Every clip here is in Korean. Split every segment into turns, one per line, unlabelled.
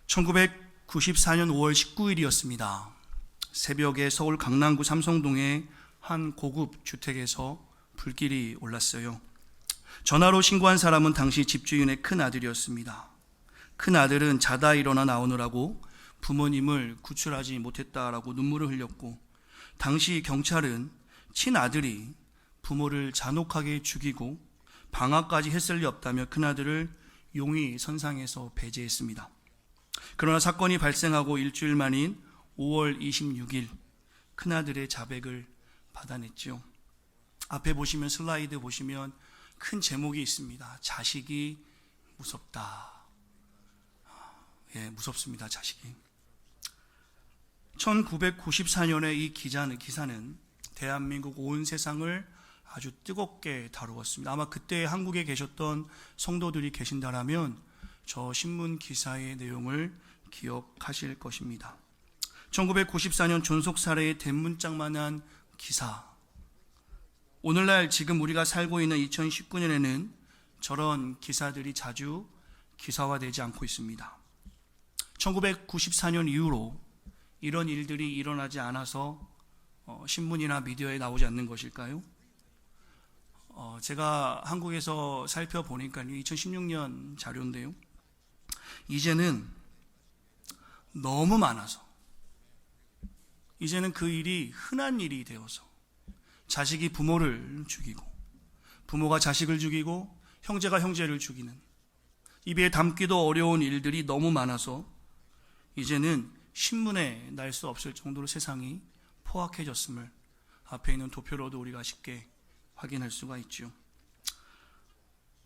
1994년 5월 19일이었습니다. 새벽에 서울 강남구 삼성동의 한 고급 주택에서 불길이 올랐어요. 전화로 신고한 사람은 당시 집주인의 큰아들이었습니다. 큰아들은 자다 일어나 나오느라고 부모님을 구출하지 못했다라고 눈물을 흘렸고, 당시 경찰은 친아들이 부모를 잔혹하게 죽이고 방화까지 했을 리 없다며 큰아들을 용의 선상에서 배제했습니다. 그러나 사건이 발생하고 일주일 만인 5월 26일 큰아들의 자백을 받아냈죠. 앞에 보시면, 슬라이드 보시면 큰 제목이 있습니다. 자식이 무섭다. 무섭습니다. 자식이. 1994년에 이 기사는 대한민국 온 세상을 아주 뜨겁게 다루었습니다. 아마 그때 한국에 계셨던 성도들이 계신다라면 저 신문 기사의 내용을 기억하실 것입니다. 1994년 존속사례의 대문짝만한 기사. 오늘날 지금 우리가 살고 있는 2019년에는 저런 기사들이 자주 기사화되지 않고 있습니다. 1994년 이후로 이런 일들이 일어나지 않아서 신문이나 미디어에 나오지 않는 것일까요? 제가 한국에서 살펴보니까 2016년 자료인데요. 이제는 너무 많아서, 이제는 그 일이 흔한 일이 되어서 자식이 부모를 죽이고, 부모가 자식을 죽이고, 형제가 형제를 죽이는, 입에 담기도 어려운 일들이 너무 많아서 이제는 신문에 날 수 없을 정도로 세상이 포악해졌음을 앞에 있는 도표로도 우리가 쉽게 확인할 수가 있죠.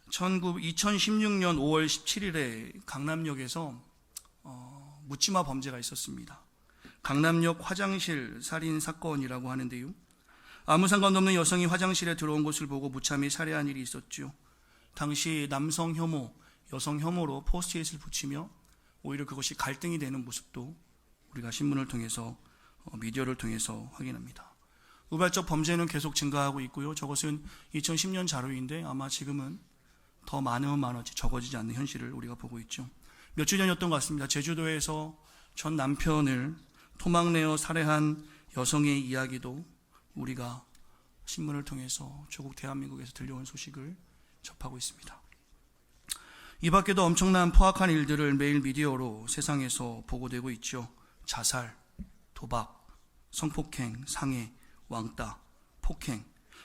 2016년 5월 17일에 강남역에서 묻지마 범죄가 있었습니다. 강남역 화장실 살인 사건이라고 하는데요. 아무 상관없는 여성이 화장실에 들어온 것을 보고 무참히 살해한 일이 있었죠. 당시 남성 혐오, 여성 혐오로 포스트잇을 붙이며 오히려 그것이 갈등이 되는 모습도 우리가 신문을 통해서, 미디어를 통해서 확인합니다. 우발적 범죄는 계속 증가하고 있고요. 저것은 2010년 자료인데 아마 지금은 더 많으면 많아지 적어지지 않는 현실을 우리가 보고 있죠. 몇 주 전이었던 것 같습니다. 제주도에서 전 남편을 토막내어 살해한 여성의 이야기도 우리가 신문을 통해서 조국 대한민국에서 들려온 소식을 접하고 있습니다. 이 밖에도 엄청난 포악한 일들을 매일 미디어로 세상에서 보고되고 있죠. 자살, 도박, 성폭행, 상해, 왕따, 폭행.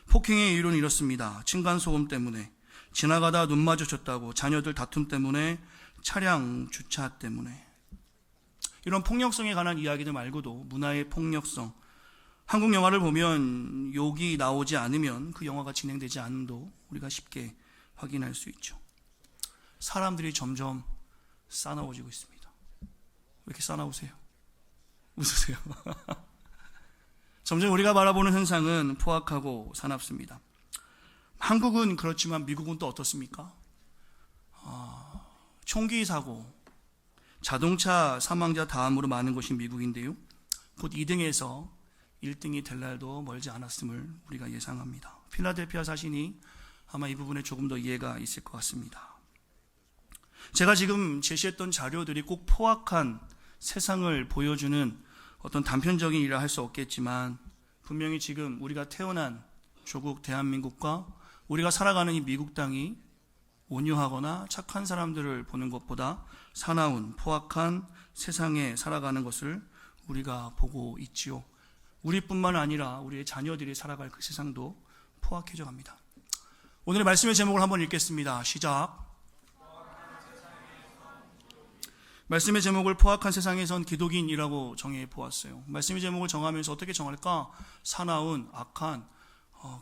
폭행의 이유는 이렇습니다. 층간소음 때문에, 지나가다 눈 마주쳤다고, 자녀들 다툼 때문에, 차량 주차 때문에. 이런 폭력성에 관한 이야기들 말고도 문화의 폭력성, 한국 영화를 보면 욕이 나오지 않으면 그 영화가 진행되지 않음도 우리가 쉽게 확인할 수 있죠. 사람들이 점점 싸나워지고 있습니다. 왜 이렇게 싸나우세요? 웃으세요. 점점 우리가 바라보는 현상은 포악하고 사납습니다. 한국은 그렇지만 미국은 또 어떻습니까? 총기 사고, 자동차 사망자 다음으로 많은 것이 미국인데요. 곧 2등에서 1등이 될 날도 멀지 않았음을 우리가 예상합니다. 필라델피아 사신이 아마 이 부분에 조금 더 이해가 있을 것 같습니다. 제가 지금 제시했던 자료들이 꼭 포악한 세상을 보여주는 어떤 단편적인 일이라 할 수 없겠지만, 분명히 지금 우리가 태어난 조국 대한민국과 우리가 살아가는 이 미국 땅이 온유하거나 착한 사람들을 보는 것보다 사나운 포악한 세상에 살아가는 것을 우리가 보고 있지요. 우리뿐만 아니라 우리의 자녀들이 살아갈 그 세상도 포악해져 갑니다. 오늘의 말씀의 제목을 한번 읽겠습니다. 시작. 말씀의 제목을 포악한 세상에선 기독인이라고 정해 보았어요. 말씀의 제목을 정하면서 어떻게 정할까? 사나운, 악한,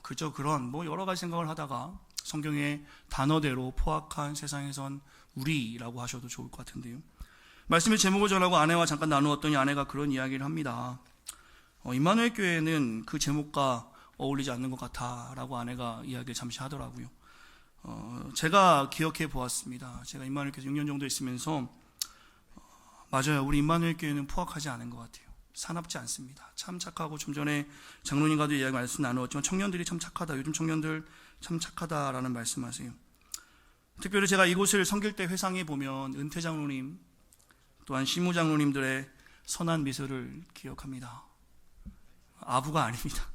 그저 그런 여러 가지 생각을 하다가 성경의 단어대로 포악한 세상에선 우리라고 하셔도 좋을 것 같은데요. 말씀의 제목을 정하고 아내와 잠깐 나누었더니 아내가 그런 이야기를 합니다. 임마누엘 교회는 그 제목과 어울리지 않는 것 같아 라고 아내가 이야기를 잠시 하더라고요. 제가 기억해 보았습니다. 제가 임마누엘 교회 6년 정도 있으면서 맞아요. 우리 임마누엘 교회는 포악하지 않은 것 같아요. 사납지 않습니다. 참 착하고, 좀 전에 장로님과도 이야기 말씀 나누었지만 청년들이 참 착하다, 요즘 청년들 참 착하다라는 말씀하세요. 특별히 제가 이곳을 섬길 때 회상해 보면 은퇴 장로님 또한 신무장로님들의 선한 미소를 기억합니다. 아부가 아닙니다.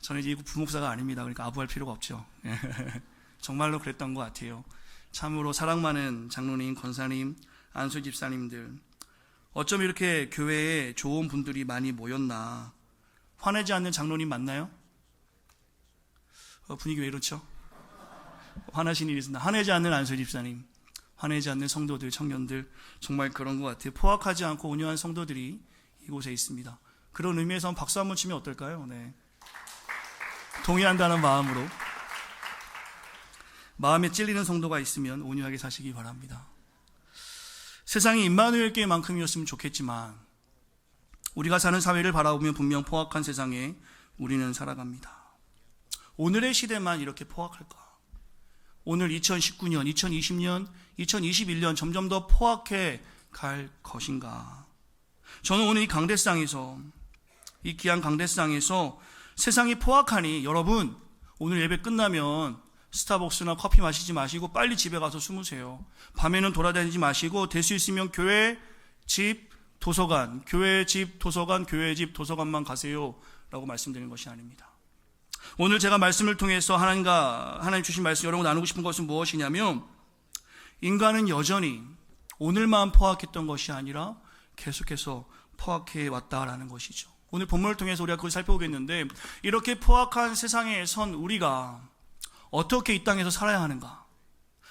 저는 이제 부목사가 아닙니다. 그러니까 아부할 필요가 없죠. 정말로 그랬던 것 같아요. 참으로 사랑 많은 장로님, 권사님, 안수 집사님들, 어쩜 이렇게 교회에 좋은 분들이 많이 모였나. 화내지 않는 장로님 맞나요? 분위기 왜 이렇죠? 화나신 일이 있습니다. 화내지 않는 안수 집사님, 화내지 않는 성도들, 청년들, 정말 그런 것 같아요. 포악하지 않고 온유한 성도들이 이곳에 있습니다. 그런 의미에서 박수 한번 치면 어떨까요? 네. 동의한다는 마음으로. 마음에 찔리는 성도가 있으면 온유하게 사시기 바랍니다. 세상이 임마누엘 교회만큼이었으면 좋겠지만 우리가 사는 사회를 바라보면 분명 포악한 세상에 우리는 살아갑니다. 오늘의 시대만 이렇게 포악할까? 오늘 2019년, 2020년, 2021년 점점 더 포악해 갈 것인가? 저는 오늘 이 강대상에서, 이 귀한 강대상에서 세상이 포악하니 여러분 오늘 예배 끝나면 스타벅스나 커피 마시지 마시고 빨리 집에 가서 숨으세요. 밤에는 돌아다니지 마시고 될 수 있으면 교회, 집, 도서관, 교회, 집, 도서관, 교회, 집, 도서관만 가세요 라고 말씀드리는 것이 아닙니다. 오늘 제가 말씀을 통해서 하나님 주신 말씀 여러분 나누고 싶은 것은 무엇이냐면, 인간은 여전히 오늘만 포악했던 것이 아니라 계속해서 포악해 왔다라는 것이죠. 오늘 본문을 통해서 우리가 그걸 살펴보겠는데, 이렇게 포악한 세상에 선 우리가 어떻게 이 땅에서 살아야 하는가?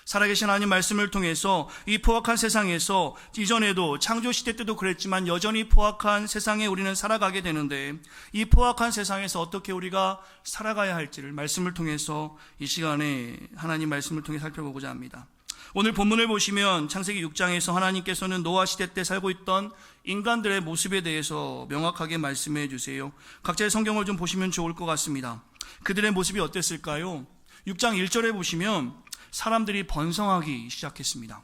살아계신 하나님 말씀을 통해서 이 포악한 세상에서 이전에도 창조시대 때도 그랬지만 여전히 포악한 세상에 우리는 살아가게 되는데, 이 포악한 세상에서 어떻게 우리가 살아가야 할지를 말씀을 통해서 이 시간에 하나님 말씀을 통해 살펴보고자 합니다. 오늘 본문을 보시면 창세기 6장에서 하나님께서는 노아 시대 때 살고 있던 인간들의 모습에 대해서 명확하게 말씀해 주세요. 각자의 성경을 좀 보시면 좋을 것 같습니다. 그들의 모습이 어땠을까요? 6장 1절에 보시면 사람들이 번성하기 시작했습니다.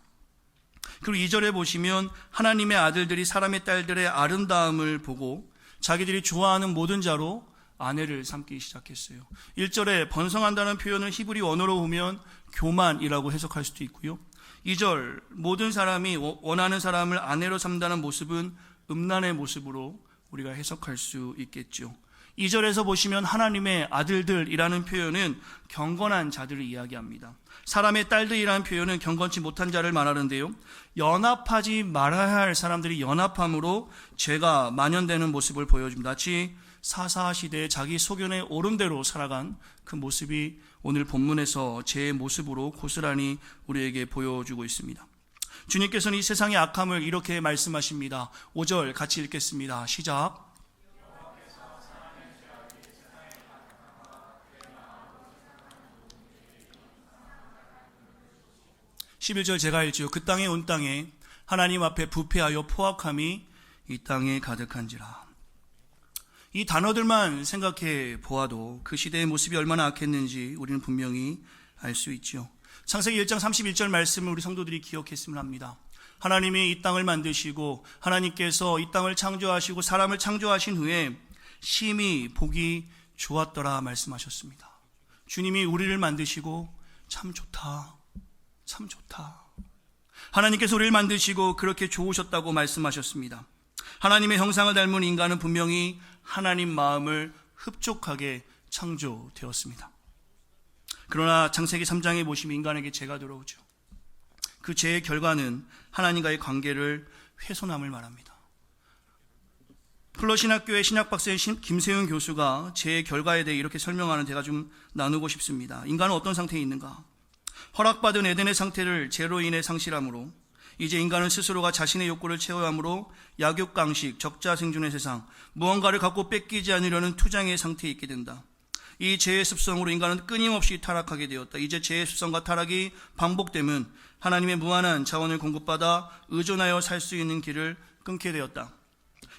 그리고 2절에 보시면 하나님의 아들들이 사람의 딸들의 아름다움을 보고 자기들이 좋아하는 모든 자로 아내를 삼기 시작했어요. 1절에 번성한다는 표현을 히브리 원어로 보면 교만이라고 해석할 수도 있고요. 2절 모든 사람이 원하는 사람을 아내로 삼다는 모습은 음란의 모습으로 우리가 해석할 수 있겠죠. 2절에서 보시면 하나님의 아들들이라는 표현은 경건한 자들을 이야기합니다. 사람의 딸들이라는 표현은 경건치 못한 자를 말하는데요, 연합하지 말아야 할 사람들이 연합함으로 죄가 만연되는 모습을 보여줍니다. 마치 사사시대에 자기 소견에 오른 대로 살아간 그 모습이 오늘 본문에서 제 모습으로 고스란히 우리에게 보여주고 있습니다. 주님께서는 이 세상의 악함을 이렇게 말씀하십니다. 5절 같이 읽겠습니다. 시작. 11절 제가 읽죠. 그 땅에 온 땅에 하나님 앞에 부패하여 포악함이 이 땅에 가득한지라. 이 단어들만 생각해 보아도 그 시대의 모습이 얼마나 악했는지 우리는 분명히 알 수 있죠. 창세기 1장 31절 말씀을 우리 성도들이 기억했으면 합니다. 하나님이 이 땅을 만드시고 하나님께서 이 땅을 창조하시고 사람을 창조하신 후에 심히 보기 좋았더라 말씀하셨습니다. 주님이 우리를 만드시고 참 좋다, 참 좋다. 하나님께서 우리를 만드시고 그렇게 좋으셨다고 말씀하셨습니다. 하나님의 형상을 닮은 인간은 분명히 하나님 마음을 흡족하게 창조되었습니다. 그러나 창세기 3장에 보시면 인간에게 죄가 들어오죠. 그 죄의 결과는 하나님과의 관계를 훼손함을 말합니다. 플러신학교의 신학박사인 김세윤 교수가 죄의 결과에 대해 이렇게 설명하는 제가 좀 나누고 싶습니다. 인간은 어떤 상태에 있는가? 허락받은 에덴의 상태를 죄로 인해 상실함으로 이제 인간은 스스로가 자신의 욕구를 채워야 하므로 약육강식, 적자생존의 세상, 무언가를 갖고 뺏기지 않으려는 투장의 상태에 있게 된다. 이 죄의 습성으로 인간은 끊임없이 타락하게 되었다. 이제 죄의 습성과 타락이 반복되면 하나님의 무한한 자원을 공급받아 의존하여 살 수 있는 길을 끊게 되었다.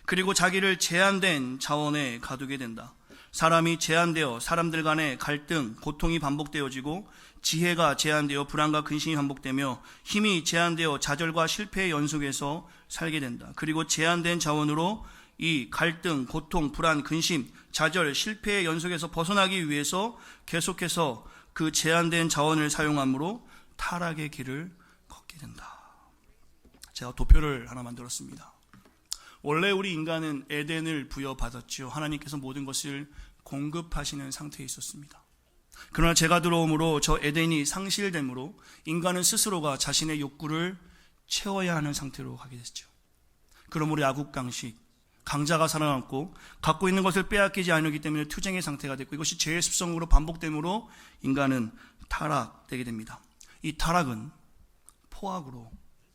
그리고 자기를 제한된 자원에 가두게 된다. 사람이 제한되어 사람들 간의 갈등, 고통이 반복되어지고 지혜가 제한되어 불안과 근심이 반복되며 힘이 제한되어 좌절과 실패의 연속에서 살게 된다. 그리고 제한된 자원으로 이 갈등, 고통, 불안, 근심, 좌절, 실패의 연속에서 벗어나기 위해서 계속해서 그 제한된 자원을 사용함으로 타락의 길을 걷게 된다. 제가 도표를 하나 만들었습니다. 원래 우리 인간은 에덴을 부여받았지요. 하나님께서 모든 것을 공급하시는 상태에 있었습니다. 그러나 죄가 들어옴으로 저 에덴이 상실됨으로 인간은 스스로가 자신의 욕구를 채워야 하는 상태로 가게 됐죠. 그러므로 야국강식, 강자가 살아남고 갖고 있는 것을 빼앗기지 않기 때문에 투쟁의 상태가 됐고, 이것이 죄의 습성으로 반복되므로 인간은 타락되게 됩니다. 이 타락은 포악으로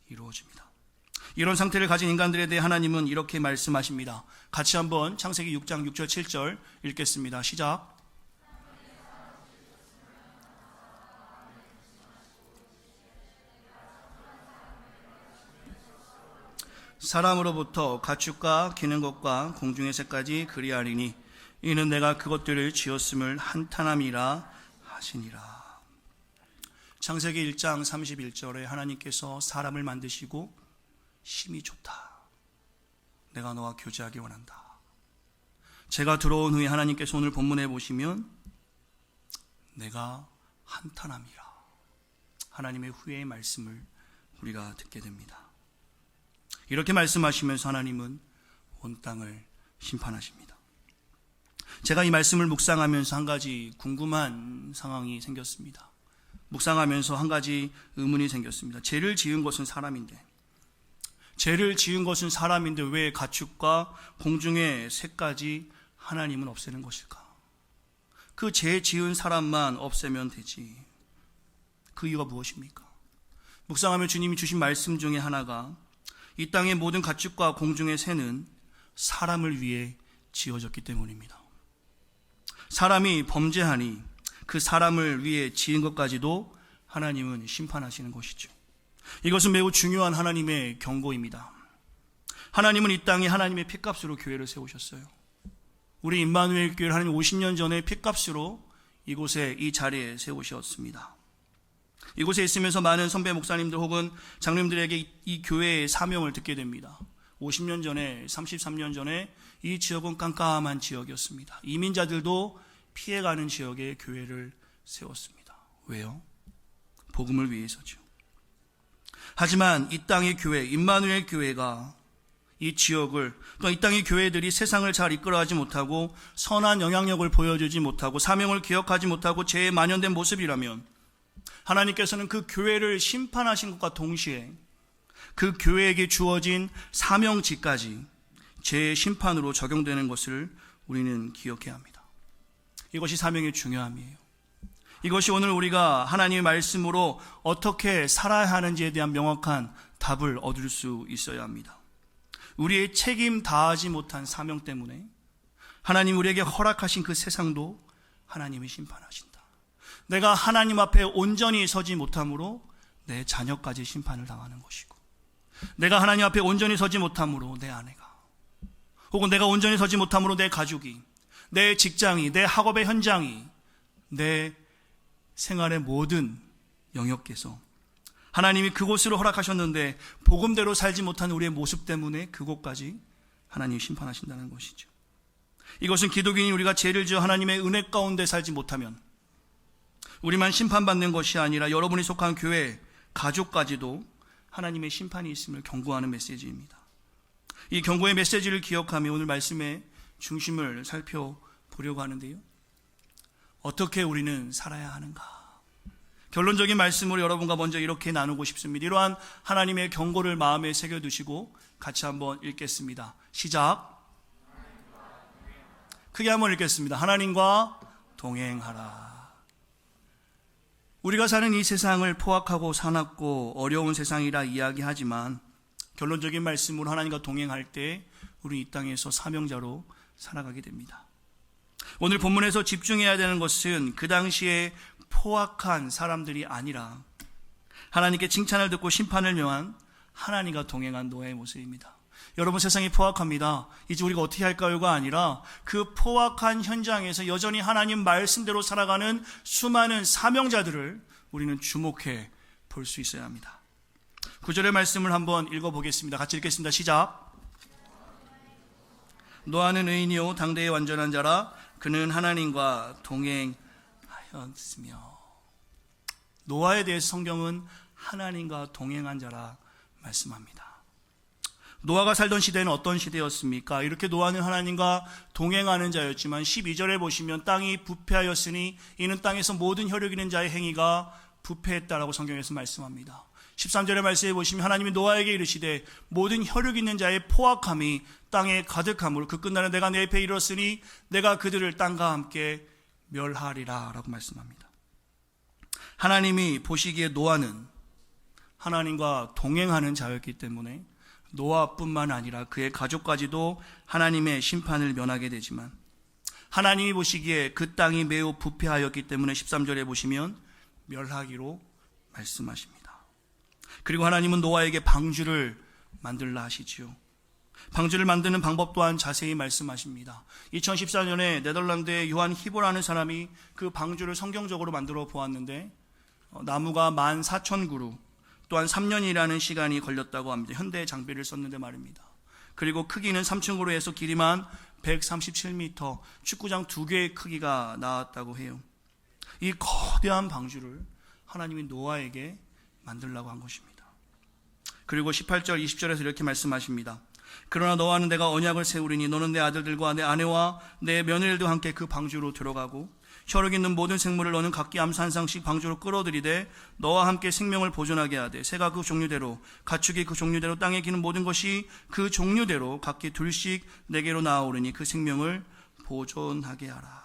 이루어집니다. 이런 상태를 가진 인간들에 대해 하나님은 이렇게 말씀하십니다. 같이 한번 창세기 6장 6절 7절 읽겠습니다. 시작. 사람으로부터 가축과 기는 것과 공중의 새까지 그리하리니 이는 내가 그것들을 지었음을 한탄함이라 하시니라. 창세기 1장 31절에 하나님께서 사람을 만드시고 심히 좋다, 내가 너와 교제하기 원한다. 제가 들어온 후에 하나님께서 오늘 본문에 보시면 내가 한탄함이라, 하나님의 후회의 말씀을 우리가 듣게 됩니다. 이렇게 말씀하시면서 하나님은 온 땅을 심판하십니다. 제가 이 말씀을 묵상하면서 한 가지 궁금한 상황이 생겼습니다. 묵상하면서 한 가지 의문이 생겼습니다. 죄를 지은 것은 사람인데 왜 가축과 공중의 새까지 하나님은 없애는 것일까? 그 죄 지은 사람만 없애면 되지. 그 이유가 무엇입니까? 묵상하며 주님이 주신 말씀 중에 하나가 이 땅의 모든 가축과 공중의 새는 사람을 위해 지어졌기 때문입니다. 사람이 범죄하니 그 사람을 위해 지은 것까지도 하나님은 심판하시는 것이죠. 이것은 매우 중요한 하나님의 경고입니다. 하나님은 이 땅에 하나님의 핏값으로 교회를 세우셨어요. 우리 임마누엘 교회를 하나님 50년 전에 핏값으로 이곳에 이 자리에 세우셨습니다. 이곳에 있으면서 많은 선배 목사님들 혹은 장로님들에게 이 교회의 사명을 듣게 됩니다. 50년 전에, 33년 전에 이 지역은 깜깜한 지역이었습니다. 이민자들도 피해가는 지역에 교회를 세웠습니다. 왜요? 복음을 위해서죠. 하지만 이 땅의 교회, 임마누엘 교회가 이 지역을, 또 이 땅의 교회들이 세상을 잘 이끌어가지 못하고 선한 영향력을 보여주지 못하고 사명을 기억하지 못하고 죄에 만연된 모습이라면 하나님께서는 그 교회를 심판하신 것과 동시에 그 교회에게 주어진 사명지까지 죄의 심판으로 적용되는 것을 우리는 기억해야 합니다. 이것이 사명의 중요함이에요. 이것이 오늘 우리가 하나님의 말씀으로 어떻게 살아야 하는지에 대한 명확한 답을 얻을 수 있어야 합니다. 우리의 책임 다하지 못한 사명 때문에 하나님 우리에게 허락하신 그 세상도 하나님이 심판하신다. 내가 하나님 앞에 온전히 서지 못함으로 내 자녀까지 심판을 당하는 것이고, 내가 하나님 앞에 온전히 서지 못함으로 내 아내가, 혹은 내가 온전히 서지 못함으로 내 가족이, 내 직장이, 내 학업의 현장이, 내 생활의 모든 영역에서 하나님이 그곳으로 허락하셨는데 복음대로 살지 못한 우리의 모습 때문에 그곳까지 하나님이 심판하신다는 것이죠. 이것은 기독인이 우리가 죄를 지어 하나님의 은혜 가운데 살지 못하면 우리만 심판받는 것이 아니라 여러분이 속한 교회, 가족까지도 하나님의 심판이 있음을 경고하는 메시지입니다. 이 경고의 메시지를 기억하며 오늘 말씀의 중심을 살펴보려고 하는데요. 어떻게 우리는 살아야 하는가? 결론적인 말씀으로 여러분과 먼저 이렇게 나누고 싶습니다. 이러한 하나님의 경고를 마음에 새겨두시고 같이 한번 읽겠습니다. 시작. 크게 한번 읽겠습니다. 하나님과 동행하라. 우리가 사는 이 세상을 포악하고 사납고 어려운 세상이라 이야기하지만 결론적인 말씀으로 하나님과 동행할 때 우리 이 땅에서 사명자로 살아가게 됩니다. 오늘 본문에서 집중해야 되는 것은 그 당시에 포악한 사람들이 아니라 하나님께 칭찬을 듣고 심판을 명한 하나님과 동행한 노아의 모습입니다. 여러분, 세상이 포악합니다. 이제 우리가 어떻게 할까요가 아니라 그 포악한 현장에서 여전히 하나님 말씀대로 살아가는 수많은 사명자들을 우리는 주목해 볼 수 있어야 합니다. 9절의 말씀을 한번 읽어보겠습니다. 같이 읽겠습니다. 시작. 노아는 의인이요 당대의 완전한 자라 그는 하나님과 동행하였으며. 노아에 대해서 성경은 하나님과 동행한 자라 말씀합니다. 노아가 살던 시대는 어떤 시대였습니까? 이렇게 노아는 하나님과 동행하는 자였지만 12절에 보시면 땅이 부패하였으니 이는 땅에서 모든 혈육 있는 자의 행위가 부패했다라고 성경에서 말씀합니다. 13절의 말씀에 보시면 하나님이 노아에게 이르시되 모든 혈육 있는 자의 포악함이 땅에 가득함으로 그 끝날에 내가 내 앞에 이르렀으니 내가 그들을 땅과 함께 멸하리라 라고 말씀합니다. 하나님이 보시기에 노아는 하나님과 동행하는 자였기 때문에 노아뿐만 아니라 그의 가족까지도 하나님의 심판을 면하게 되지만 하나님이 보시기에 그 땅이 매우 부패하였기 때문에 13절에 보시면 멸하기로 말씀하십니다. 그리고 하나님은 노아에게 방주를 만들라 하시지요. 방주를 만드는 방법 또한 자세히 말씀하십니다. 2014년에 네덜란드의 요한 히보라는 사람이 그 방주를 성경적으로 만들어 보았는데 나무가 14,000그루 또한 3년이라는 시간이 걸렸다고 합니다. 현대 장비를 썼는데 말입니다. 그리고 크기는 3층으로 길이만 137m, 축구장 2개의 크기가 나왔다고 해요. 이 거대한 방주를 하나님이 노아에게 만들라고 한 것입니다. 그리고 18절, 20절에서 이렇게 말씀하십니다. 그러나 너와는 내가 언약을 세우리니 너는 내 아들들과 내 아내와 내 며느리들과 함께 그 방주로 들어가고 혈육 있는 모든 생물을 너는 각기 암수 한 쌍씩 방주로 끌어들이되 너와 함께 생명을 보존하게 하되 새가 그 종류대로 가축이 그 종류대로 땅에 기는 모든 것이 그 종류대로 각기 둘씩 내게로 나아오르니 그 생명을 보존하게 하라.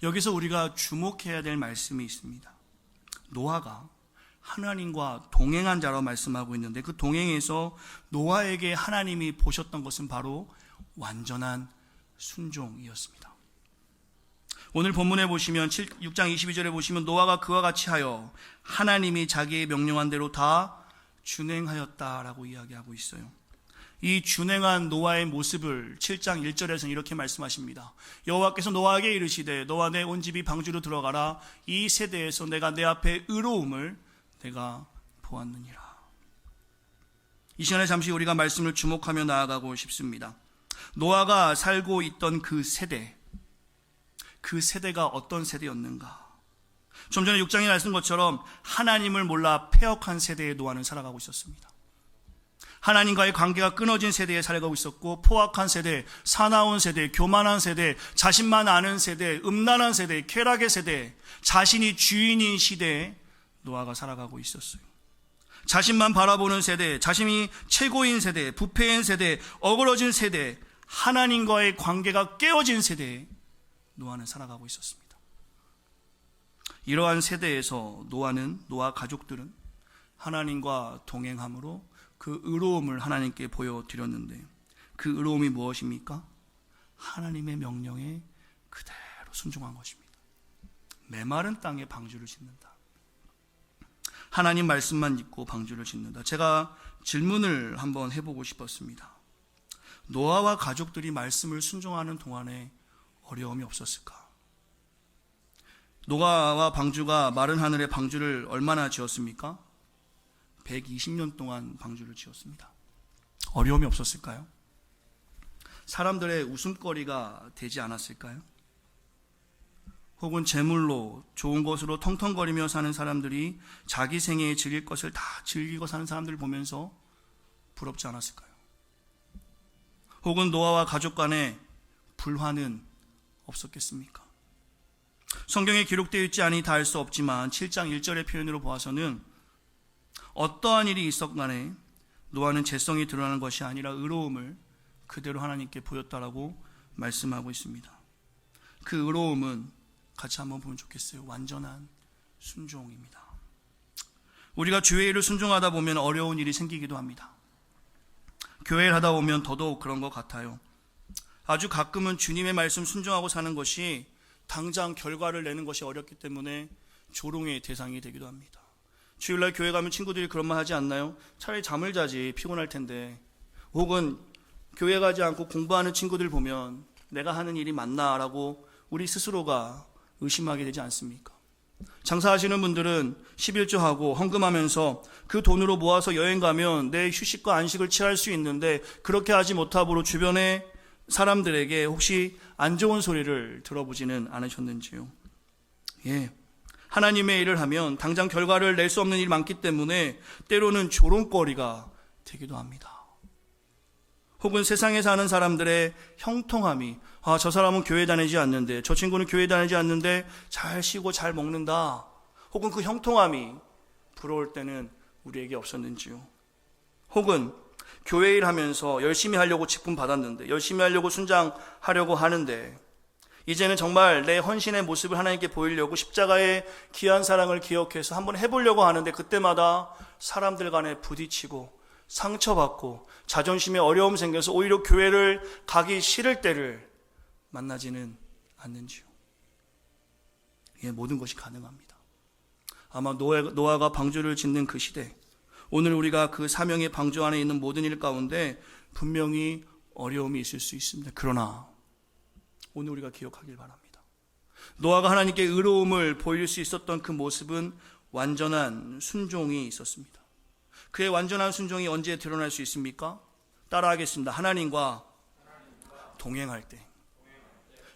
여기서 우리가 주목해야 될 말씀이 있습니다. 노아가 하나님과 동행한 자라고 말씀하고 있는데 그 동행에서 노아에게 하나님이 보셨던 것은 바로 완전한 순종이었습니다. 오늘 본문에 보시면 6장 22절에 보시면 노아가 그와 같이 하여 하나님이 자기의 명령한 대로 다 준행하였다라고 이야기하고 있어요. 이 준행한 노아의 모습을 7장 1절에서는 이렇게 말씀하십니다. 여호와께서 노아에게 이르시되 너와 내 온 집이 방주로 들어가라. 이 세대에서 내가 내 앞에 의로움을 내가 보았느니라. 이 시간에 잠시 우리가 말씀을 주목하며 나아가고 싶습니다. 노아가 살고 있던 그 세대가 어떤 세대였는가? 좀 전에 6장에 말씀 것처럼 하나님을 몰라 패역한 세대의 노아는 살아가고 있었습니다. 하나님과의 관계가 끊어진 세대에 살아가고 있었고 포악한 세대, 사나운 세대, 교만한 세대, 자신만 아는 세대, 음란한 세대, 쾌락의 세대, 자신이 주인인 시대에 노아가 살아가고 있었어요. 자신만 바라보는 세대, 자신이 최고인 세대, 부패인 세대, 어그러진 세대, 하나님과의 관계가 깨어진 세대에 노아는 살아가고 있었습니다. 이러한 세대에서 노아 가족들은 하나님과 동행함으로 그 의로움을 하나님께 보여드렸는데 그 의로움이 무엇입니까? 하나님의 명령에 그대로 순종한 것입니다. 메마른 땅에 방주를 짓는다. 하나님 말씀만 믿고 방주를 짓는다. 제가 질문을 한번 해보고 싶었습니다. 노아와 가족들이 말씀을 순종하는 동안에 어려움이 없었을까? 노아와 방주가 마른 하늘에 방주를 얼마나 지었습니까? 120년 동안 방주를 지었습니다. 어려움이 없었을까요? 사람들의 웃음거리가 되지 않았을까요? 혹은 재물로 좋은 것으로 텅텅거리며 사는 사람들이 자기 생애에 즐길 것을 다 즐기고 사는 사람들을 보면서 부럽지 않았을까요? 혹은 노아와 가족 간에 불화는 없었겠습니까? 성경에 기록되어 있지 않으니 다 알 수 없지만 7장 1절의 표현으로 보아서는 어떠한 일이 있었건 간에 노아는 죄성이 드러나는 것이 아니라 의로움을 그대로 하나님께 보였다라고 말씀하고 있습니다. 그 의로움은 같이 한번 보면 좋겠어요. 완전한 순종입니다. 우리가 주의 일을 순종하다 보면 어려운 일이 생기기도 합니다. 교회를 하다 보면 더더욱 그런 것 같아요. 아주 가끔은 주님의 말씀 순종하고 사는 것이 당장 결과를 내는 것이 어렵기 때문에 조롱의 대상이 되기도 합니다. 주일날 교회 가면 친구들이 그런 말 하지 않나요? 차라리 잠을 자지, 피곤할 텐데. 혹은 교회 가지 않고 공부하는 친구들 보면 내가 하는 일이 맞나 라고 우리 스스로가 의심하게 되지 않습니까? 장사하시는 분들은 11조하고 헌금하면서 그 돈으로 모아서 여행 가면 내 휴식과 안식을 취할 수 있는데 그렇게 하지 못함으로 주변의 사람들에게 혹시 안 좋은 소리를 들어보지는 않으셨는지요? 예. 하나님의 일을 하면 당장 결과를 낼 수 없는 일이 많기 때문에 때로는 조롱거리가 되기도 합니다. 혹은 세상에 사는 사람들의 형통함이, 저 사람은 교회 다니지 않는데, 저 친구는 교회 다니지 않는데 잘 쉬고 잘 먹는다. 혹은 그 형통함이 부러울 때는 우리에게 없었는지요. 혹은 교회 일하면서 열심히 하려고 직분 받았는데, 열심히 하려고 순장하려고 하는데, 이제는 정말 내 헌신의 모습을 하나님께 보이려고 십자가의 귀한 사랑을 기억해서 한번 해보려고 하는데, 그때마다 사람들 간에 부딪히고 상처받고 자존심에 어려움 생겨서 오히려 교회를 가기 싫을 때를 만나지는 않는지요. 예, 모든 것이 가능합니다. 아마 노아가 방주를 짓는 그 시대, 오늘 우리가 그 사명의 방주 안에 있는 모든 일 가운데 분명히 어려움이 있을 수 있습니다. 그러나 오늘 우리가 기억하길 바랍니다. 노아가 하나님께 의로움을 보일 수 있었던 그 모습은 완전한 순종이 있었습니다. 그의 완전한 순종이 언제 드러날 수 있습니까? 따라하겠습니다. 하나님과 동행할 때.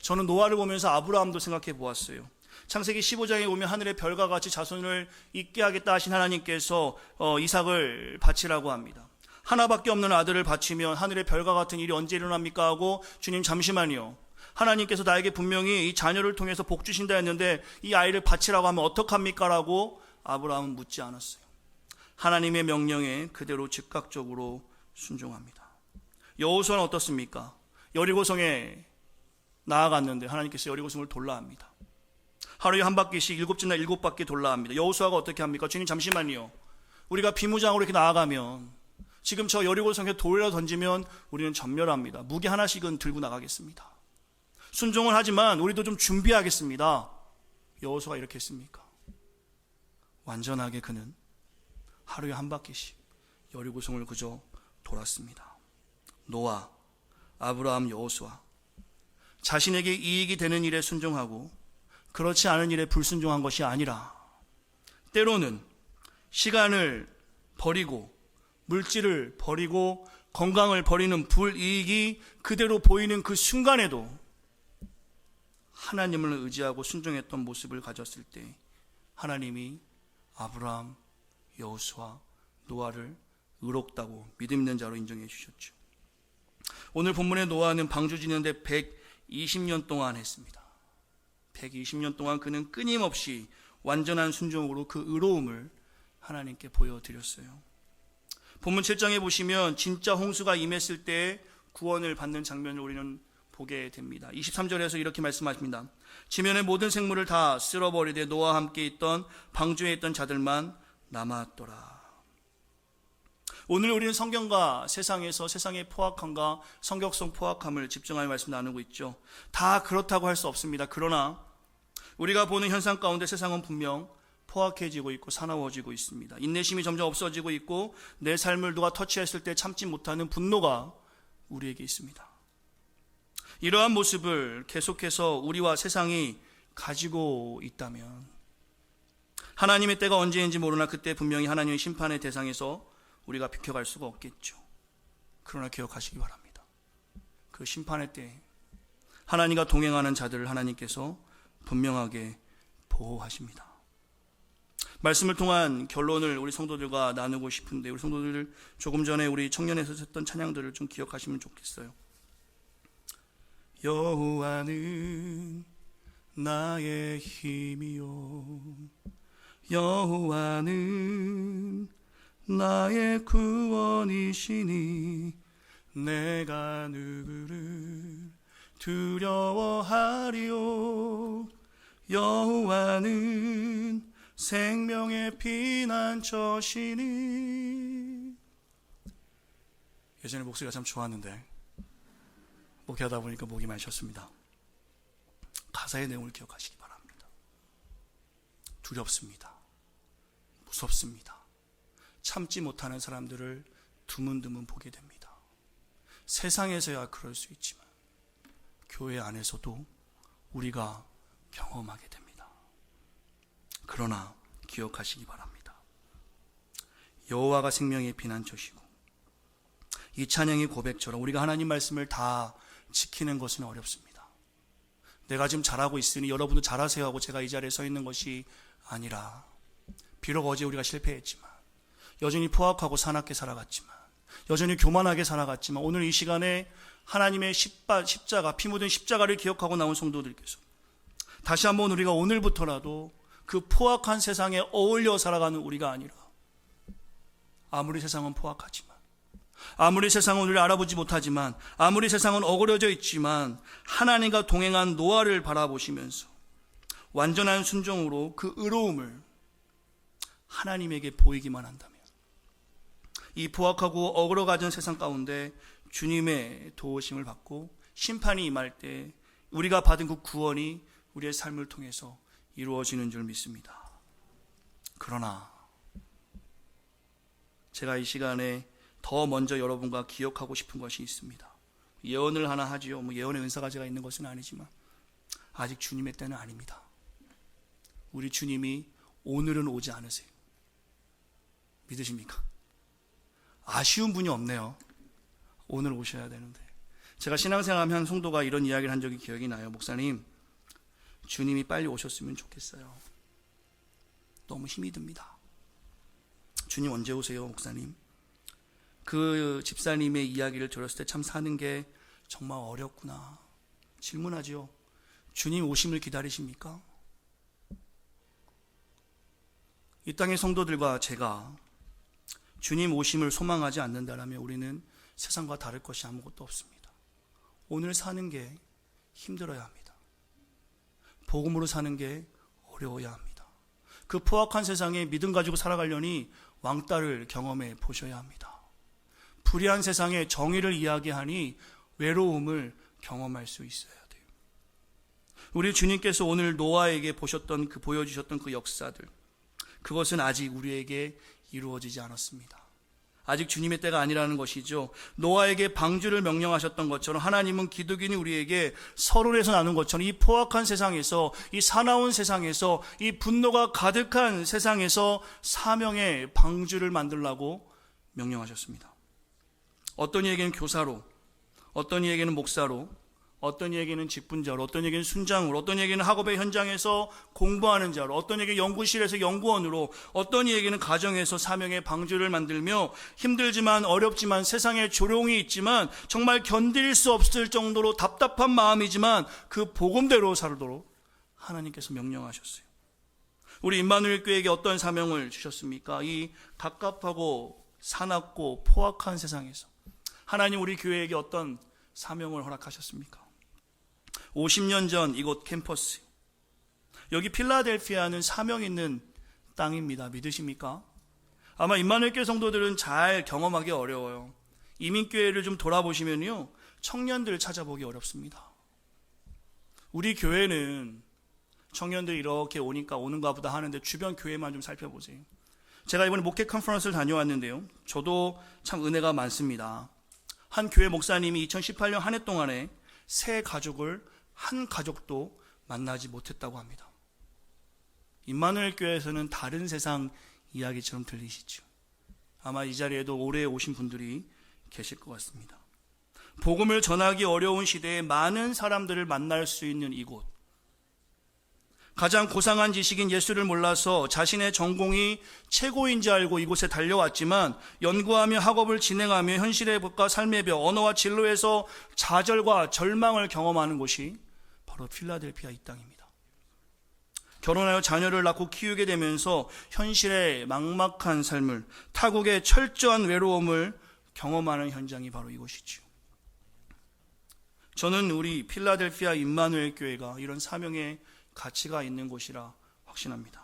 저는 노아를 보면서 아브라함도 생각해 보았어요. 창세기 15장에 보면 하늘의 별과 같이 자손을 있게 하겠다 하신 하나님께서 이삭을 바치라고 합니다. 하나밖에 없는 아들을 바치면 하늘의 별과 같은 일이 언제 일어납니까? 하고, 주님 잠시만요, 하나님께서 나에게 분명히 이 자녀를 통해서 복 주신다 했는데 이 아이를 바치라고 하면 어떡합니까? 라고 아브라함은 묻지 않았어요. 하나님의 명령에 그대로 즉각적으로 순종합니다. 여호수아는 어떻습니까? 여리고성에 나아갔는데 하나님께서 여리고성을 돌라 합니다. 하루에 한 바퀴씩 7날 7바퀴 돌라 합니다. 여호수아가 어떻게 합니까? 주님 잠시만요, 우리가 비무장으로 이렇게 나아가면, 지금 저 여리고성에 돌이라도 던지면 우리는 전멸합니다. 무기 하나씩은 들고 나가겠습니다. 순종을 하지만 우리도 좀 준비하겠습니다. 여호수아가 이렇게 했습니까? 완전하게 그는 하루에 한 바퀴씩 여리고성을 그저 돌았습니다. 노아, 아브라함, 여호수아, 자신에게 이익이 되는 일에 순종하고 그렇지 않은 일에 불순종한 것이 아니라, 때로는 시간을 버리고 물질을 버리고 건강을 버리는 불이익이 그대로 보이는 그 순간에도 하나님을 의지하고 순종했던 모습을 가졌을 때 하나님이 아브라함, 여호수아, 노아를 의롭다고 믿음 있는 자로 인정해 주셨죠. 오늘 본문의 노아는 방주 짓는데 120년 동안 했습니다. 120년 동안 그는 끊임없이 완전한 순종으로 그 의로움을 하나님께 보여드렸어요. 본문 7장에 보시면 진짜 홍수가 임했을 때 구원을 받는 장면을 우리는 보게 됩니다. 23절에서 이렇게 말씀하십니다. 지면의 모든 생물을 다 쓸어버리되 노아와 함께 있던 방주에 있던 자들만 남았더라. 오늘 우리는 성경과 세상에서 세상의 포악함과 성격성 포악함을 집중하여 말씀 나누고 있죠. 다 그렇다고 할 수 없습니다. 그러나 우리가 보는 현상 가운데 세상은 분명 포악해지고 있고 사나워지고 있습니다. 인내심이 점점 없어지고 있고 내 삶을 누가 터치했을 때 참지 못하는 분노가 우리에게 있습니다. 이러한 모습을 계속해서 우리와 세상이 가지고 있다면 하나님의 때가 언제인지 모르나 그때 분명히 하나님의 심판의 대상에서 우리가 비켜갈 수가 없겠죠. 그러나 기억하시기 바랍니다. 그 심판의 때 하나님과 동행하는 자들을 하나님께서 분명하게 보호하십니다. 말씀을 통한 결론을 우리 성도들과 나누고 싶은데, 우리 성도들 조금 전에 우리 청년에서 했던 찬양들을 좀 기억하시면 좋겠어요. 여호와는 나의 힘이요, 여호와는 나의 구원이시니 내가 누구를 두려워하리요. 여호와는 생명의 피난처시니. 예전에 목소리가 참 좋았는데 목회하다 보니까 목이 많이 쉬었습니다. 가사의 내용을 기억하시기 바랍니다. 두렵습니다. 무섭습니다. 참지 못하는 사람들을 드문드문 보게 됩니다. 세상에서야 그럴 수 있지만 교회 안에서도 우리가 경험하게 됩니다. 그러나 기억하시기 바랍니다. 여호와가 생명의 피난처시고, 이 찬양의 고백처럼 우리가 하나님 말씀을 다 지키는 것은 어렵습니다. 내가 지금 잘하고 있으니 여러분도 잘하세요 하고 제가 이 자리에 서 있는 것이 아니라, 비록 어제 우리가 실패했지만, 여전히 포악하고 사납게 살아갔지만, 여전히 교만하게 살아갔지만 오늘 이 시간에 하나님의 십자가, 피 묻은 십자가를 기억하고 나온 성도들께서 다시 한번 우리가 오늘부터라도 그 포악한 세상에 어울려 살아가는 우리가 아니라, 아무리 세상은 포악하지만, 아무리 세상은 우리를 알아보지 못하지만, 아무리 세상은 어그러져 있지만 하나님과 동행한 노아를 바라보시면서 완전한 순종으로 그 의로움을 하나님에게 보이기만 한다면, 이 포악하고 어그러가진 세상 가운데 주님의 도우심을 받고 심판이 임할 때 우리가 받은 그 구원이 우리의 삶을 통해서 이루어지는 줄 믿습니다. 그러나 제가 이 시간에 더 먼저 여러분과 기억하고 싶은 것이 있습니다. 예언을 하나 하지요. 예언의 은사가 제가 있는 것은 아니지만 아직 주님의 때는 아닙니다. 우리 주님이 오늘은 오지 않으세요. 믿으십니까? 아쉬운 분이 없네요. 오늘 오셔야 되는데. 제가 신앙생활하면 한 성도가 이런 이야기를 한 적이 기억이 나요. 목사님, 주님이 빨리 오셨으면 좋겠어요. 너무 힘이 듭니다. 주님 언제 오세요, 목사님? 그 집사님의 이야기를 들었을 때 참 사는 게 정말 어렵구나 질문하지요. 주님 오심을 기다리십니까? 이 땅의 성도들과 제가 주님 오심을 소망하지 않는다면 우리는 세상과 다를 것이 아무것도 없습니다. 오늘 사는 게 힘들어야 합니다. 복음으로 사는 게 어려워야 합니다. 그 포악한 세상에 믿음 가지고 살아가려니 왕따를 경험해 보셔야 합니다. 불의한 세상에 정의를 이야기하니 외로움을 경험할 수 있어야 돼요. 우리 주님께서 오늘 노아에게 보여주셨던 그 역사들, 그것은 아직 우리에게 이루어지지 않았습니다. 아직 주님의 때가 아니라는 것이죠. 노아에게 방주를 명령하셨던 것처럼 하나님은 기독인이 우리에게 서론에서 나눈 것처럼 이 포악한 세상에서, 이 사나운 세상에서, 이 분노가 가득한 세상에서 사명의 방주를 만들라고 명령하셨습니다. 어떤 이에게는 교사로, 어떤 이에게는 목사로, 어떤 이에게는 직분자로, 어떤 이에게는 순장으로, 어떤 이에게는 학업의 현장에서 공부하는 자로, 어떤 이에게 연구실에서 연구원으로, 어떤 이에게는 가정에서 사명의 방주를 만들며 힘들지만 어렵지만 세상에 조롱이 있지만 정말 견딜 수 없을 정도로 답답한 마음이지만 그 복음대로 살도록 하나님께서 명령하셨어요. 우리 임마누엘 교회에게 어떤 사명을 주셨습니까? 이 갑갑하고 사납고 포악한 세상에서 하나님 우리 교회에게 어떤 사명을 허락하셨습니까? 50년 전 이곳 캠퍼스, 여기 필라델피아는 사명 있는 땅입니다. 믿으십니까? 아마 임마누엘 교회 성도들은 잘 경험하기 어려워요. 이민교회를 좀 돌아보시면요, 청년들을 찾아보기 어렵습니다. 우리 교회는 청년들이 이렇게 오니까 오는가 보다 하는데 주변 교회만 좀 살펴보세요. 제가 이번에 목회 컨퍼런스를 다녀왔는데요, 저도 참 은혜가 많습니다. 한 교회 목사님이 2018년 한 해 동안에 세 가족을 한 가족도 만나지 못했다고 합니다. 임마누엘 교회에서는 다른 세상 이야기처럼 들리시죠. 아마 이 자리에도 올해 오신 분들이 계실 것 같습니다. 복음을 전하기 어려운 시대에 많은 사람들을 만날 수 있는 이곳, 가장 고상한 지식인 예수를 몰라서 자신의 전공이 최고인 줄 알고 이곳에 달려왔지만 연구하며 학업을 진행하며 현실의 법과 삶의 벽, 언어와 진로에서 좌절과 절망을 경험하는 곳이 바로 필라델피아 이 땅입니다. 결혼하여 자녀를 낳고 키우게 되면서 현실의 막막한 삶을, 타국의 철저한 외로움을 경험하는 현장이 바로 이곳이죠. 저는 우리 필라델피아 임마누엘 교회가 이런 사명의 가치가 있는 곳이라 확신합니다.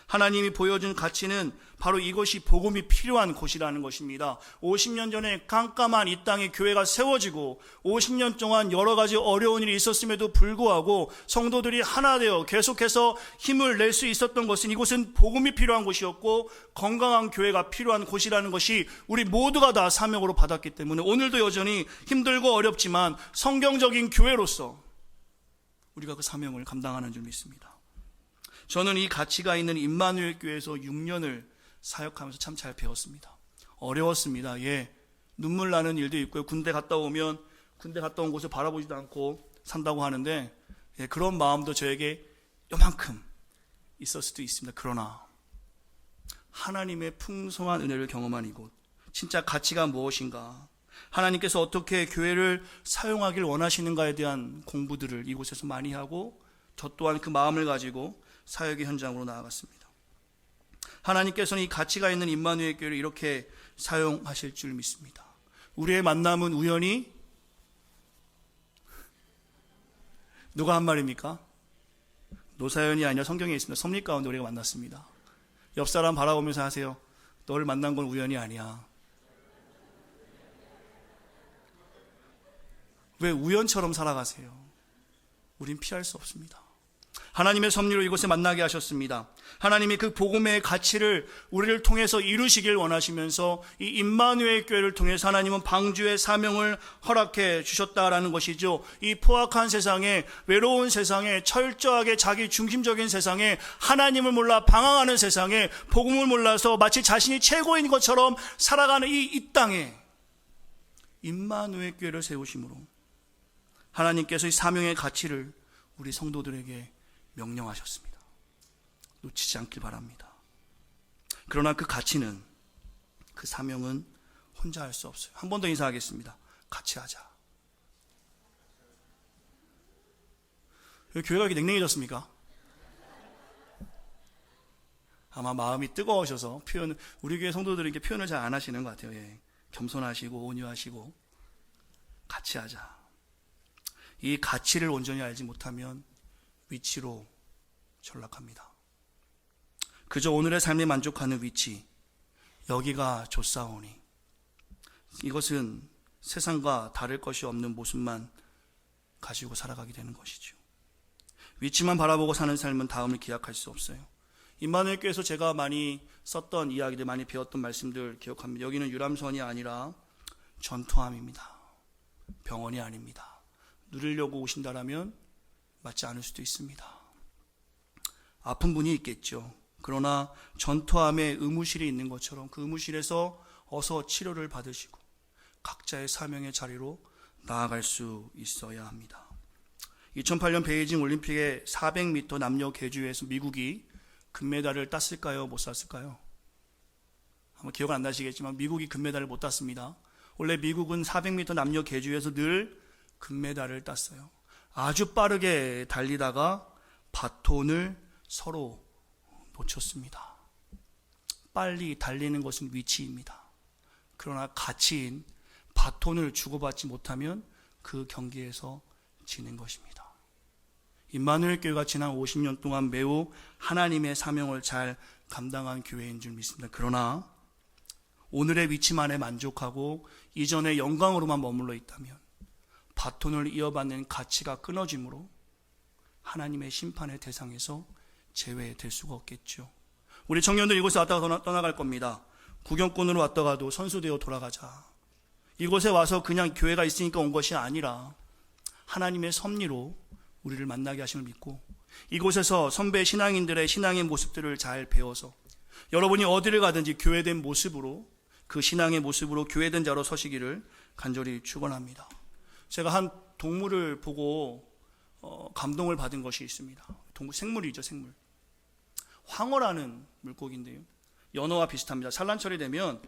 하나님이 보여준 가치는 바로 이것이 복음이 필요한 곳이라는 것입니다. 50년 전에 깜깜한 이 땅에 교회가 세워지고 50년 동안 여러 가지 어려운 일이 있었음에도 불구하고 성도들이 하나 되어 계속해서 힘을 낼 수 있었던 것은 이곳은 복음이 필요한 곳이었고 건강한 교회가 필요한 곳이라는 것이 우리 모두가 다 사명으로 받았기 때문에 오늘도 여전히 힘들고 어렵지만 성경적인 교회로서 우리가 그 사명을 감당하는 줄 믿습니다. 저는 이 가치가 있는 임마누엘 교회에서 6년을 사역하면서 참 잘 배웠습니다. 어려웠습니다. 눈물 나는 일도 있고요. 군대 갔다 오면 군대 갔다 온 곳을 바라보지도 않고 산다고 하는데 그런 마음도 저에게 요만큼 있을 수도 있습니다. 그러나 하나님의 풍성한 은혜를 경험한 이곳, 진짜 가치가 무엇인가, 하나님께서 어떻게 교회를 사용하길 원하시는가에 대한 공부들을 이곳에서 많이 하고 저 또한 그 마음을 가지고 사역의 현장으로 나아갔습니다. 하나님께서는 이 가치가 있는 임마누엘 교회를 이렇게 사용하실 줄 믿습니다. 우리의 만남은 우연히, 누가 한 말입니까? 노사연이 아니라 성경에 있습니다. 섭리 가운데 우리가 만났습니다. 옆 사람 바라보면서 하세요. 너를 만난 건 우연이 아니야. 왜 우연처럼 살아가세요? 우린 피할 수 없습니다. 하나님의 섭리로 이곳에 만나게 하셨습니다. 하나님이 그 복음의 가치를 우리를 통해서 이루시길 원하시면서 이 임마누엘 교회를 통해서 하나님은 방주의 사명을 허락해 주셨다라는 것이죠. 이 포악한 세상에, 외로운 세상에, 철저하게 자기 중심적인 세상에, 하나님을 몰라 방황하는 세상에, 복음을 몰라서 마치 자신이 최고인 것처럼 살아가는 이 땅에 임마누엘 교회를 세우심으로 하나님께서 이 사명의 가치를 우리 성도들에게 명령하셨습니다. 놓치지 않길 바랍니다. 그러나 그 가치는, 그 사명은 혼자 할 수 없어요. 한 번 더 인사하겠습니다. 같이 하자. 왜 교회가 이렇게 냉랭해졌습니까? 아마 마음이 뜨거우셔서 우리 교회 성도들은 이렇게 표현을 잘 안 하시는 것 같아요. 예. 겸손하시고 온유하시고 같이 하자. 이 가치를 온전히 알지 못하면 위치로 전락합니다. 그저 오늘의 삶에 만족하는 위치, 여기가 좋사오니, 이것은 세상과 다를 것이 없는 모습만 가지고 살아가게 되는 것이죠. 위치만 바라보고 사는 삶은 다음을 기약할 수 없어요. 임마누엘 교회에서 제가 많이 썼던 이야기들, 많이 배웠던 말씀들 기억합니다. 여기는 유람선이 아니라 전투함입니다. 병원이 아닙니다. 누리려고 오신다라면 맞지 않을 수도 있습니다. 아픈 분이 있겠죠. 그러나 전투함에 의무실이 있는 것처럼 그 의무실에서 어서 치료를 받으시고 각자의 사명의 자리로 나아갈 수 있어야 합니다. 2008년 베이징 올림픽의 400m 남녀 계주에서 미국이 금메달을 땄을까요? 못 땄을까요? 아마 기억 안 나시겠지만 미국이 금메달을 못 땄습니다. 원래 미국은 400m 남녀 계주에서 늘 금메달을 땄어요. 아주 빠르게 달리다가 바톤을 서로 놓쳤습니다. 빨리 달리는 것은 위치입니다. 그러나 가치인 바톤을 주고받지 못하면 그 경기에서 지는 것입니다. 임마누엘 교회가 지난 50년 동안 매우 하나님의 사명을 잘 감당한 교회인 줄 믿습니다. 그러나 오늘의 위치만에 만족하고 이전의 영광으로만 머물러 있다면 바톤을 이어받는 가치가 끊어짐으로 하나님의 심판의 대상에서 제외될 수가 없겠죠. 우리 청년들 이곳에 왔다가 떠나갈 겁니다. 구경꾼으로 왔다가도 선수되어 돌아가자. 이곳에 와서 그냥 교회가 있으니까 온 것이 아니라 하나님의 섭리로 우리를 만나게 하심을 믿고 이곳에서 선배 신앙인들의 신앙의 모습들을 잘 배워서 여러분이 어디를 가든지 교회된 모습으로, 그 신앙의 모습으로 교회된 자로 서시기를 간절히 축원합니다. 제가 한 동물을 보고 감동을 받은 것이 있습니다. 생물이죠, 생물. 황어라는 물고기인데요. 연어와 비슷합니다. 산란철이 되면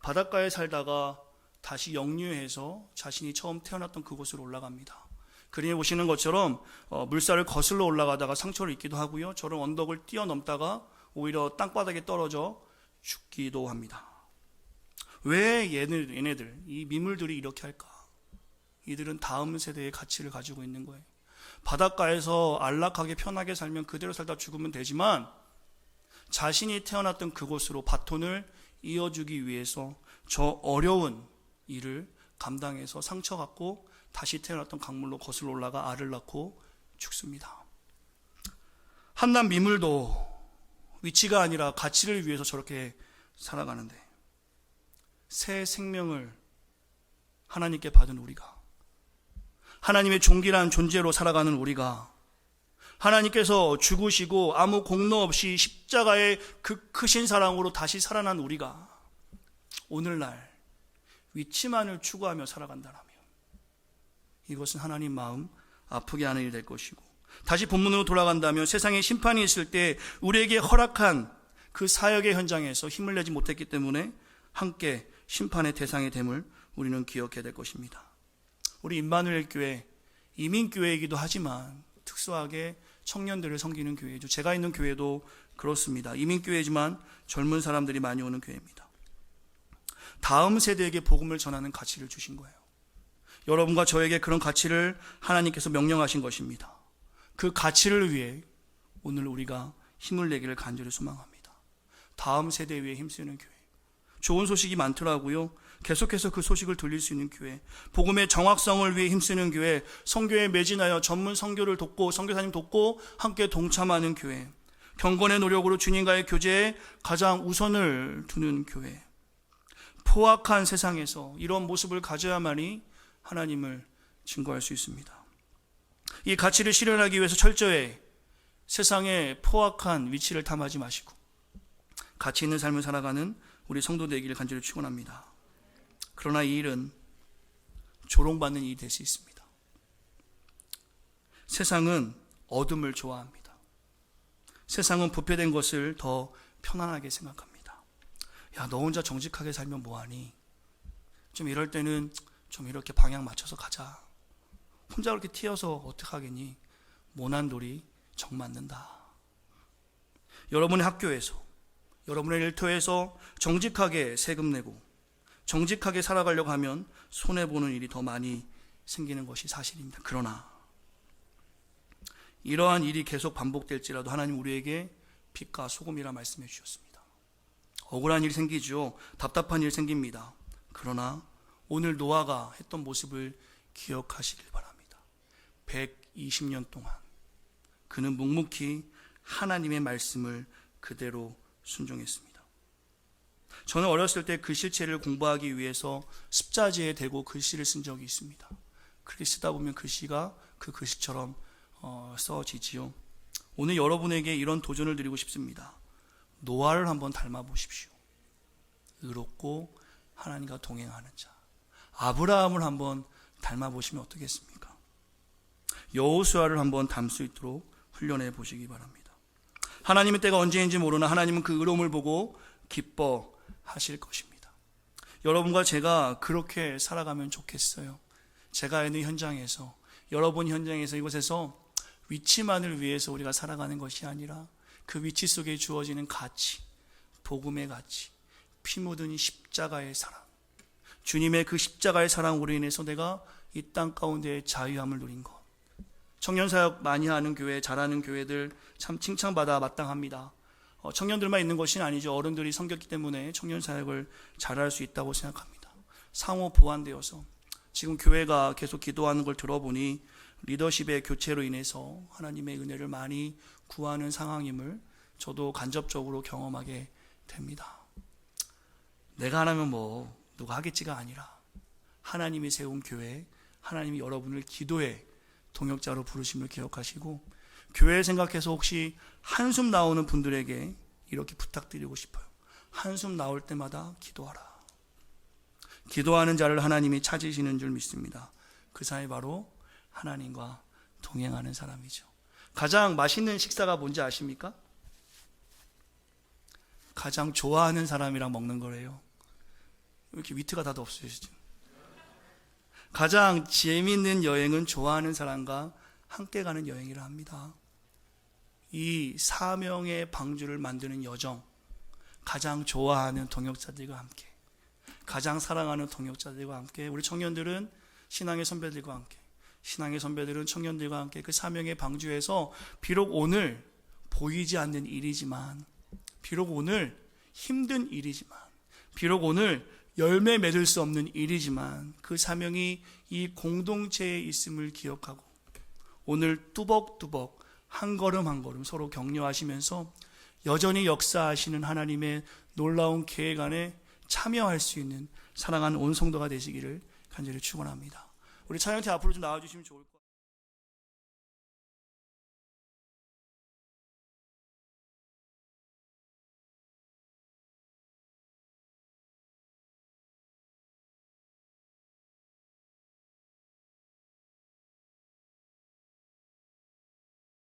바닷가에 살다가 다시 역류해서 자신이 처음 태어났던 그곳으로 올라갑니다. 그림에 보시는 것처럼 물살을 거슬러 올라가다가 상처를 입기도 하고요. 저런 언덕을 뛰어넘다가 오히려 땅바닥에 떨어져 죽기도 합니다. 왜 얘네들, 이 미물들이 이렇게 할까? 이들은 다음 세대의 가치를 가지고 있는 거예요. 바닷가에서 안락하게 편하게 살면 그대로 살다 죽으면 되지만 자신이 태어났던 그곳으로 바톤을 이어주기 위해서 저 어려운 일을 감당해서 상처받고 다시 태어났던 강물로 거슬러 올라가 알을 낳고 죽습니다. 한낱 미물도 위치가 아니라 가치를 위해서 저렇게 살아가는데 새 생명을 하나님께 받은 우리가, 하나님의 종기란 존재로 살아가는 우리가, 하나님께서 죽으시고 아무 공로 없이 십자가의 그 크신 사랑으로 다시 살아난 우리가 오늘날 위치만을 추구하며 살아간다면 이것은 하나님 마음 아프게 하는 일이 될 것이고, 다시 본문으로 돌아간다면 세상에 심판이 있을 때 우리에게 허락한 그 사역의 현장에서 힘을 내지 못했기 때문에 함께 심판의 대상이 됨을 우리는 기억해야 될 것입니다. 우리 임마누엘 교회, 이민교회이기도 하지만 특수하게 청년들을 섬기는 교회죠. 제가 있는 교회도 그렇습니다. 이민교회지만 젊은 사람들이 많이 오는 교회입니다. 다음 세대에게 복음을 전하는 가치를 주신 거예요. 여러분과 저에게 그런 가치를 하나님께서 명령하신 것입니다. 그 가치를 위해 오늘 우리가 힘을 내기를 간절히 소망합니다. 다음 세대 위해 힘쓰는 교회. 좋은 소식이 많더라고요. 계속해서 그 소식을 들릴 수 있는 교회, 복음의 정확성을 위해 힘쓰는 교회, 선교에 매진하여 전문 선교를 돕고 선교사님 돕고 함께 동참하는 교회, 경건의 노력으로 주님과의 교제에 가장 우선을 두는 교회. 포악한 세상에서 이런 모습을 가져야만이 하나님을 증거할 수 있습니다. 이 가치를 실현하기 위해서 철저히 세상의 포악한 위치를 탐하지 마시고 가치 있는 삶을 살아가는 우리 성도 되기를 간절히 축원합니다. 그러나 이 일은 조롱받는 일이 될 수 있습니다. 세상은 어둠을 좋아합니다. 세상은 부패된 것을 더 편안하게 생각합니다. 야, 너 혼자 정직하게 살면 뭐하니? 좀 이럴 때는 좀 이렇게 방향 맞춰서 가자. 혼자 그렇게 튀어서 어떡하겠니? 모난 돌이 정 맞는다. 여러분의 학교에서, 여러분의 일터에서 정직하게 세금 내고 정직하게 살아가려고 하면 손해보는 일이 더 많이 생기는 것이 사실입니다. 그러나 이러한 일이 계속 반복될지라도 하나님 우리에게 빛과 소금이라 말씀해 주셨습니다. 억울한 일이 생기죠. 답답한 일이 생깁니다. 그러나 오늘 노아가 했던 모습을 기억하시길 바랍니다. 120년 동안 그는 묵묵히 하나님의 말씀을 그대로 순종했습니다. 저는 어렸을 때 글씨체를 공부하기 위해서 습자지에 대고 글씨를 쓴 적이 있습니다. 그렇게 쓰다 보면 글씨가 그 글씨처럼 써지지요. 오늘 여러분에게 이런 도전을 드리고 싶습니다. 노아를 한번 닮아 보십시오. 의롭고 하나님과 동행하는 자. 아브라함을 한번 닮아 보시면 어떻겠습니까? 여호수아를 한번 닮을 수 있도록 훈련해 보시기 바랍니다. 하나님의 때가 언제인지 모르나 하나님은 그 의로움을 보고 기뻐하실 것입니다. 여러분과 제가 그렇게 살아가면 좋겠어요. 제가 있는 현장에서, 여러분 현장에서, 이곳에서 위치만을 위해서 우리가 살아가는 것이 아니라 그 위치 속에 주어지는 가치, 복음의 가치, 피 묻은 이 십자가의 사랑, 주님의 그 십자가의 사랑으로 인해서 내가 이 땅 가운데 자유함을 누린 것. 청년사역 많이 하는 교회, 잘하는 교회들 참 칭찬받아 마땅합니다. 청년들만 있는 것이 아니죠. 어른들이 섬겼기 때문에 청년사역을 잘할 수 있다고 생각합니다. 상호 보완되어서 지금 교회가 계속 기도하는 걸 들어보니 리더십의 교체로 인해서 하나님의 은혜를 많이 구하는 상황임을 저도 간접적으로 경험하게 됩니다. 내가 하라면 뭐 누가 하겠지가 아니라 하나님이 세운 교회, 하나님이 여러분을 기도의 동역자로 부르심을 기억하시고 교회 생각해서 혹시 한숨 나오는 분들에게 이렇게 부탁드리고 싶어요. 한숨 나올 때마다 기도하라. 기도하는 자를 하나님이 찾으시는 줄 믿습니다. 그 사람이 바로 하나님과 동행하는 사람이죠. 가장 맛있는 식사가 뭔지 아십니까? 가장 좋아하는 사람이랑 먹는 거래요. 왜 이렇게 위트가 다도 없으시죠? 가장 재미있는 여행은 좋아하는 사람과 함께 가는 여행이라 합니다. 이 사명의 방주를 만드는 여정, 가장 좋아하는 동역자들과 함께, 가장 사랑하는 동역자들과 함께, 우리 청년들은 신앙의 선배들과 함께, 신앙의 선배들은 청년들과 함께 그 사명의 방주에서 비록 오늘 보이지 않는 일이지만, 비록 오늘 힘든 일이지만, 비록 오늘 열매 맺을 수 없는 일이지만 그 사명이 이 공동체에 있음을 기억하고 오늘 뚜벅뚜벅 한 걸음 한 걸음 서로 격려하시면서 여전히 역사하시는 하나님의 놀라운 계획 안에 참여할 수 있는 사랑하는 온 성도가 되시기를 간절히 축원합니다. 우리 찬양팀 앞으로 좀 나와주시면 좋을 것 같아요.